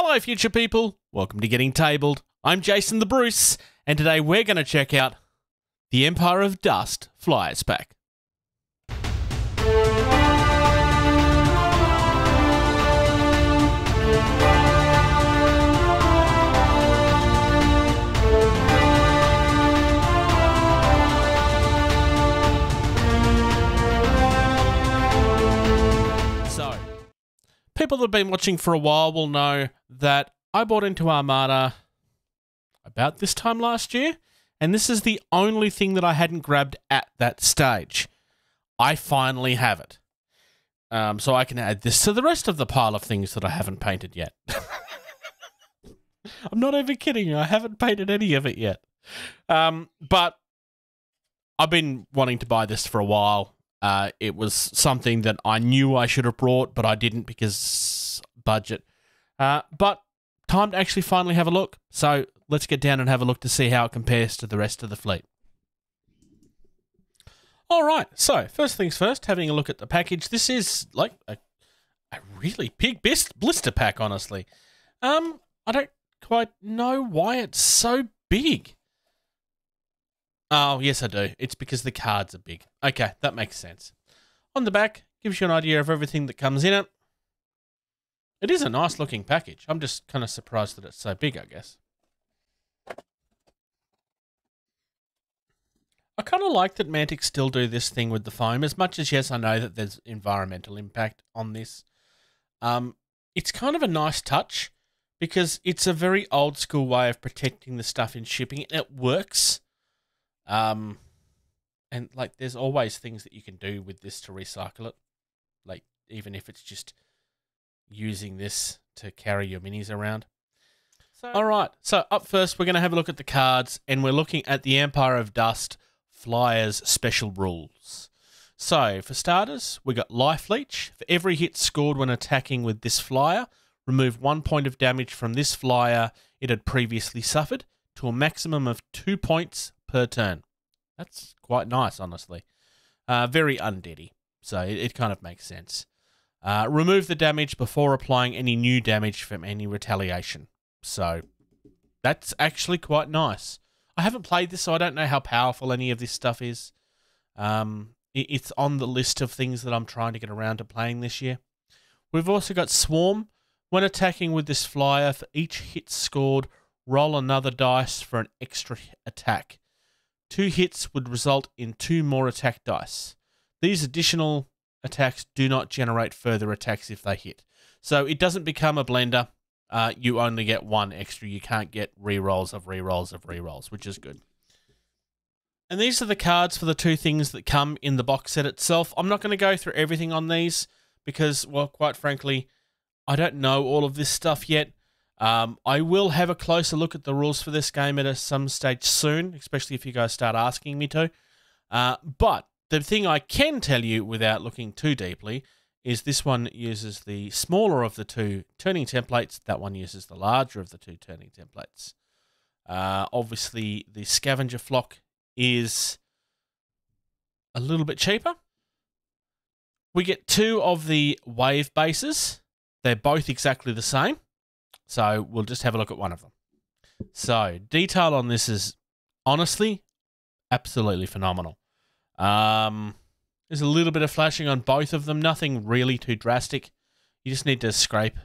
Hello, future people. Welcome to Getting Tabled. I'm Jason the Bruce, and today we're going to check out the Empire of Dust Fliers pack. People that have been watching for a while will know that I bought into Armada about this time last year, and this is the only thing that I hadn't grabbed at that stage. I finally have it. So I can add this to the rest of the pile of things that I haven't painted yet. I'm not even kidding you. I haven't painted any of it yet. But I've been wanting to buy this for a while. It was something that I knew I should have brought, but I didn't because budget. But time to actually finally have a look. So let's get down and have a look to see how it compares to the rest of the fleet. All right. So first things first, having a look at the package. This is like a really big blister pack, honestly. I don't quite know why it's so big. Oh, yes, I do. It's because the cards are big. Okay, that makes sense. On the back, gives you an idea of everything that comes in it. It is a nice looking package. I'm just kind of surprised that it's so big, I guess. I kind of like that Mantic still do this thing with the foam, as much as, yes, I know that there's environmental impact on this. It's kind of a nice touch because it's a very old school way of protecting the stuff in shipping, and it works. And like, there's always things that you can do with this to recycle it. Like, even if it's just using this to carry your minis around. All right. So up first, we're going to have a look at the cards, and we're looking at the Empire of Dust Flyers special rules. So for starters, we got Life Leech. For every hit scored when attacking with this flyer, remove 1 point of damage from this flyer it had previously suffered to a maximum of 2 points per turn. That's quite nice, honestly. Very undeady, so it kind of makes sense. Remove the damage before applying any new damage from any retaliation. So that's actually quite nice. I haven't played this, so I don't know how powerful any of this stuff is. It's on the list of things that I'm trying to get around to playing this year. We've also got Swarm. When attacking with this flyer, for each hit scored, roll another dice for an extra attack. 2 hits would result in 2 more attack dice. These additional attacks do not generate further attacks if they hit. So it doesn't become a blender. You only get 1 extra. You can't get rerolls of rerolls of rerolls, which is good. And these are the cards for the 2 things that come in the box set itself. I'm not going to go through everything on these because, well, quite frankly, I don't know all of this stuff yet. I will have a closer look at the rules for this game at some stage soon, especially if you guys start asking me to. But the thing I can tell you without looking too deeply is this one uses the smaller of the 2 turning templates. That one uses the larger of the 2 turning templates. Obviously, the scavenger flock is a little bit cheaper. We get 2 of the wave bases. They're both exactly the same. So we'll just have a look at one of them. So detail on this is honestly absolutely phenomenal. There's a little bit of flashing on both of them. Nothing really too drastic. You just need to scrape.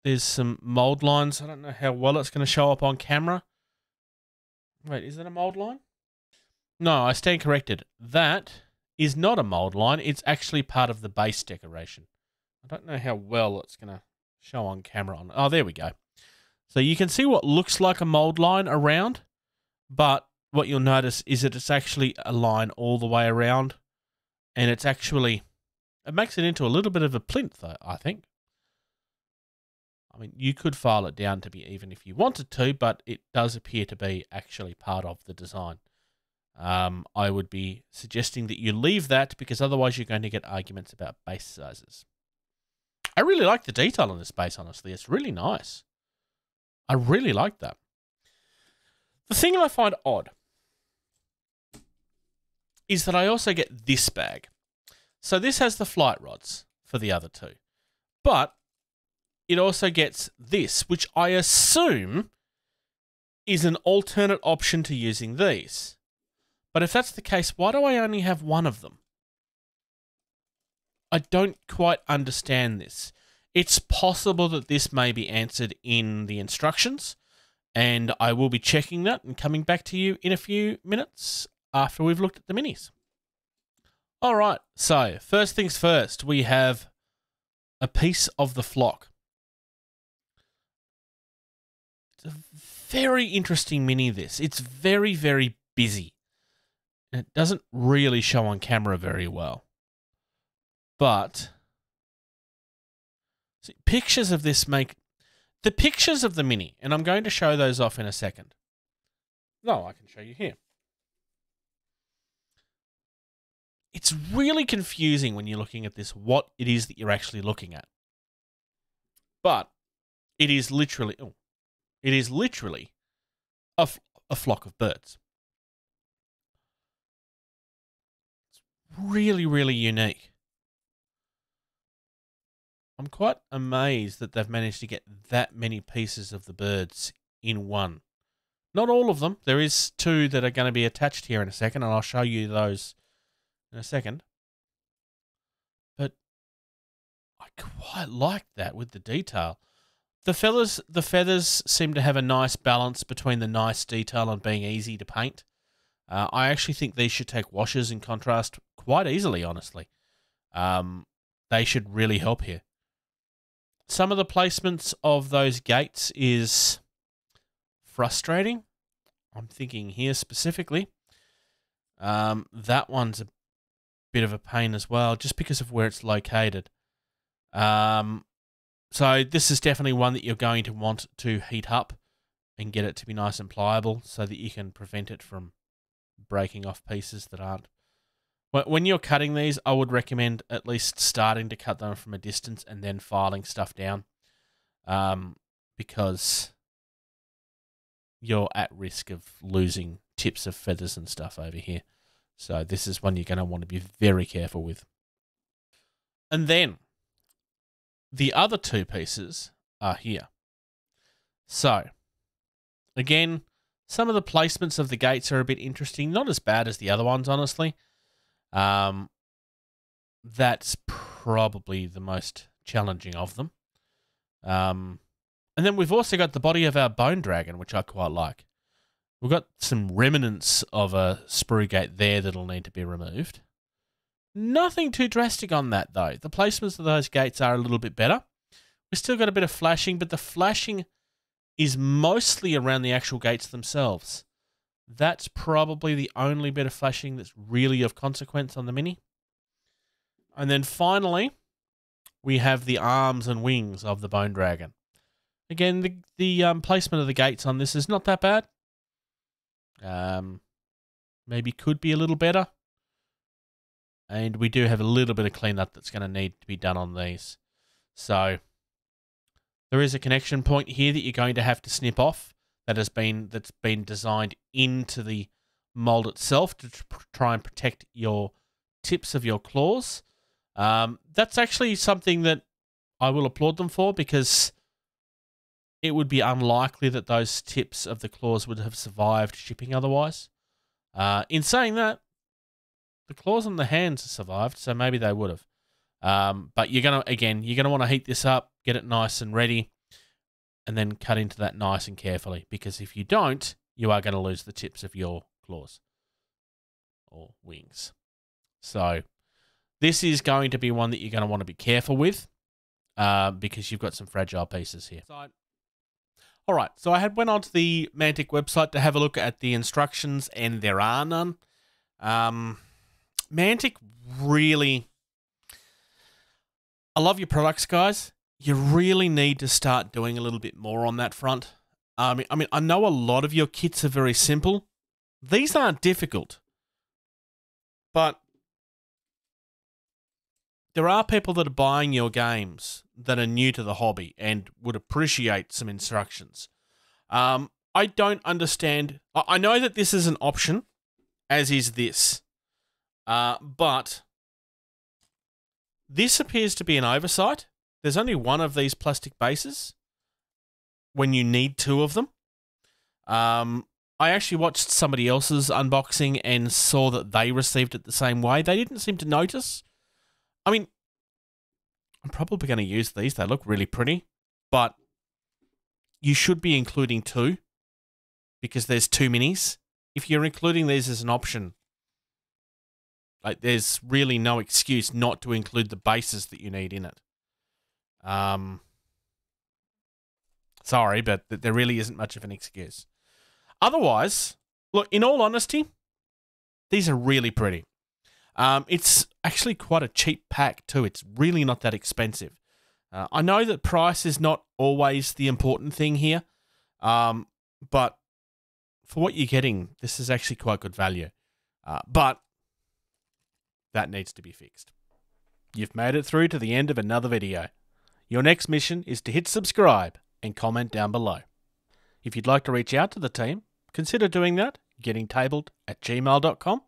There's some mold lines. I don't know how well it's going to show up on camera. Wait, is that a mold line? No, I stand corrected. That is not a mold line. It's actually part of the base decoration. I don't know how well it's going to show on camera. Oh, there we go. So you can see what looks like a mold line around, but what you'll notice is that it's actually a line all the way around, and it's actually, it makes it into a little bit of a plinth, I think. I mean, you could file it down to be even if you wanted to, but it does appear to be actually part of the design. I would be suggesting that you leave that because otherwise you're going to get arguments about base sizes. I really like the detail on this base, honestly. It's really nice. I really like that. The thing I find odd is that I also get this bag. So this has the flight rods for the other 2. But it also gets this, which I assume is an alternate option to using these. But if that's the case, why do I only have one of them? I don't quite understand this. It's possible that this may be answered in the instructions, and I will be checking that and coming back to you in a few minutes after we've looked at the minis. All right, so first things first, we have a piece of the flock. It's a very interesting mini, this. It's very, very busy. And it doesn't really show on camera very well. But see, pictures of this make... The pictures of the mini, and I'm going to show those off in a second. No, I can show you here. It's really confusing when you're looking at this, what it is that you're actually looking at. But it is literally... Oh, it is literally a flock of birds. It's really, really unique. I'm quite amazed that they've managed to get that many pieces of the birds in one. Not all of them. There is two that are going to be attached here in a second, and I'll show you those in a second. But I quite like that with the detail. The feathers seem to have a nice balance between the nice detail and being easy to paint. I actually think these should take washes in contrast quite easily, honestly. They should really help here. Some of the placements of those gates is frustrating. I'm thinking here specifically. That one's a bit of a pain as well, just because of where it's located. So this is definitely one that you're going to want to heat up and get it to be nice and pliable so that you can prevent it from breaking off pieces that aren't. When you're cutting these, I would recommend at least starting to cut them from a distance and then filing stuff down, because you're at risk of losing tips of feathers and stuff over here. So this is one you're going to want to be very careful with. And then the other two pieces are here. So again, some of the placements of the gates are a bit interesting. Not as bad as the other ones, honestly. That's probably the most challenging of them. And then we've also got the body of our bone dragon, which I quite like. We've got some remnants of a sprue gate there that'll need to be removed. Nothing too drastic on that, though. The placements of those gates are a little bit better. We've still got a bit of flashing, but the flashing is mostly around the actual gates themselves. That's probably the only bit of flashing that's really of consequence on the mini. And then finally, we have the arms and wings of the bone dragon. Again, the placement of the gates on this is not that bad. Maybe could be a little better. And we do have a little bit of cleanup that's going to need to be done on these. So there is a connection point here that you're going to have to snip off that's been designed into the mold itself to try and protect your tips of your claws. That's actually something that I will applaud them for, because it would be unlikely that those tips of the claws would have survived shipping otherwise. In saying that, the claws on the hands survived, so maybe they would have. But you're gonna want to heat this up, get it nice and ready, and then cut into that nice and carefully. Because if you don't, you are going to lose the tips of your claws or wings. So this is going to be one that you're going to want to be careful with, because you've got some fragile pieces here. All right, so I went onto the Mantic website to have a look at the instructions, and there are none. Mantic really... I love your products, guys. You really need to start doing a little bit more on that front. I mean, I know a lot of your kits are very simple. These aren't difficult. But there are people that are buying your games that are new to the hobby and would appreciate some instructions. I don't understand. I know that this is an option, as is this. But this appears to be an oversight, there's only one of these plastic bases when you need two of them. I actually watched somebody else's unboxing and saw that they received it the same way. They didn't seem to notice. I mean, I'm probably going to use these. They look really pretty, but you should be including two because there's two minis. If you're including these as an option, like there's really no excuse not to include the bases that you need in it. Sorry, but there really isn't much of an excuse. Otherwise, look, in all honesty, these are really pretty. It's actually quite a cheap pack too. It's really not that expensive. I know that price is not always the important thing here, but for what you're getting, this is actually quite good value. But that needs to be fixed. You've made it through to the end of another video. Your next mission is to hit subscribe and comment down below. If you'd like to reach out to the team, consider doing that, gettingtabled@gmail.com.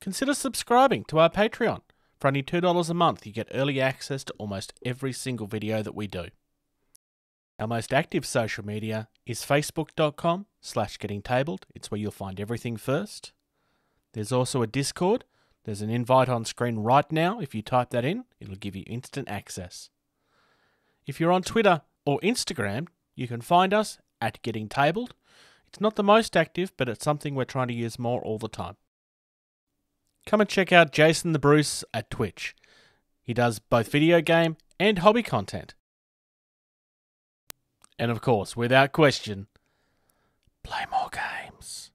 Consider subscribing to our Patreon. For only $2 a month, you get early access to almost every single video that we do. Our most active social media is facebook.com/gettingtabled. It's where you'll find everything first. There's also a Discord. There's an invite on screen right now. If you type that in, it'll give you instant access. If you're on Twitter or Instagram, you can find us at gettingtabled. It's not the most active, but it's something we're trying to use more all the time. Come and check out Jason the Bruce at Twitch. He does both video game and hobby content. And of course, without question, play more games.